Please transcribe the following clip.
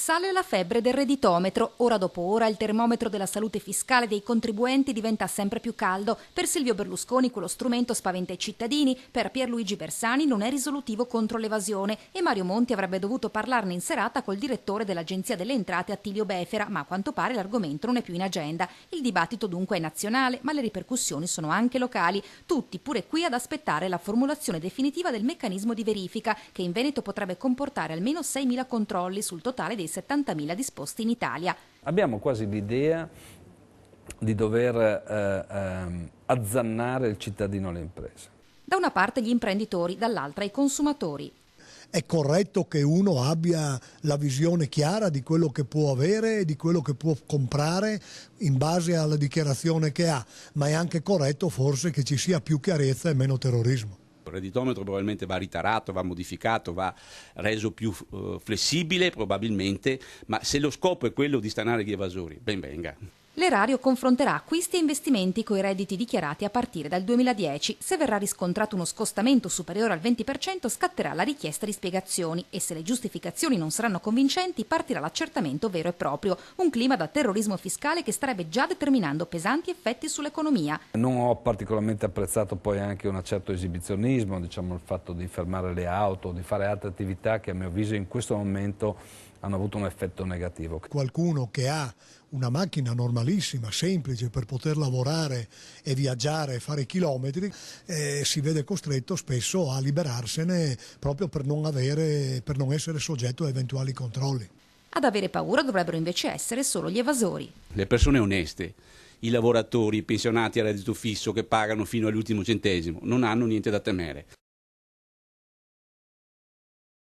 Sale la febbre del redditometro. Ora dopo ora il termometro della salute fiscale dei contribuenti diventa sempre più caldo. Per Silvio Berlusconi quello strumento spaventa i cittadini, per Pierluigi Bersani non è risolutivo contro l'evasione e Mario Monti avrebbe dovuto parlarne in serata col direttore dell'Agenzia delle Entrate Attilio Befera, ma a quanto pare l'argomento non è più in agenda. Il dibattito dunque è nazionale, ma le ripercussioni sono anche locali. Tutti pure qui ad aspettare la formulazione definitiva del meccanismo di verifica, che in Veneto potrebbe comportare almeno 6.000 controlli sul totale dei 70.000 disposti in Italia. Abbiamo quasi l'idea di dover azzannare il cittadino e le imprese. Da una parte gli imprenditori, dall'altra i consumatori. È corretto che uno abbia la visione chiara di quello che può avere e di quello che può comprare in base alla dichiarazione che ha, ma è anche corretto forse che ci sia più chiarezza e meno terrorismo. Il redditometro probabilmente va ritarato, va modificato, va reso più flessibile probabilmente, ma se lo scopo è quello di stanare gli evasori, ben venga. L'erario confronterà acquisti e investimenti coi redditi dichiarati a partire dal 2010. Se verrà riscontrato uno scostamento superiore al 20%, scatterà la richiesta di spiegazioni e se le giustificazioni non saranno convincenti partirà l'accertamento vero e proprio. Un clima da terrorismo fiscale che starebbe già determinando pesanti effetti sull'economia. Non ho particolarmente apprezzato poi anche un certo esibizionismo, diciamo il fatto di fermare le auto, di fare altre attività che a mio avviso in questo momento hanno avuto un effetto negativo. Qualcuno che ha una macchina normalissima, semplice per poter lavorare e viaggiare e fare chilometri, si vede costretto spesso a liberarsene proprio per non essere soggetto a eventuali controlli. Ad avere paura dovrebbero invece essere solo gli evasori. Le persone oneste, i lavoratori, i pensionati a reddito fisso che pagano fino all'ultimo centesimo, non hanno niente da temere.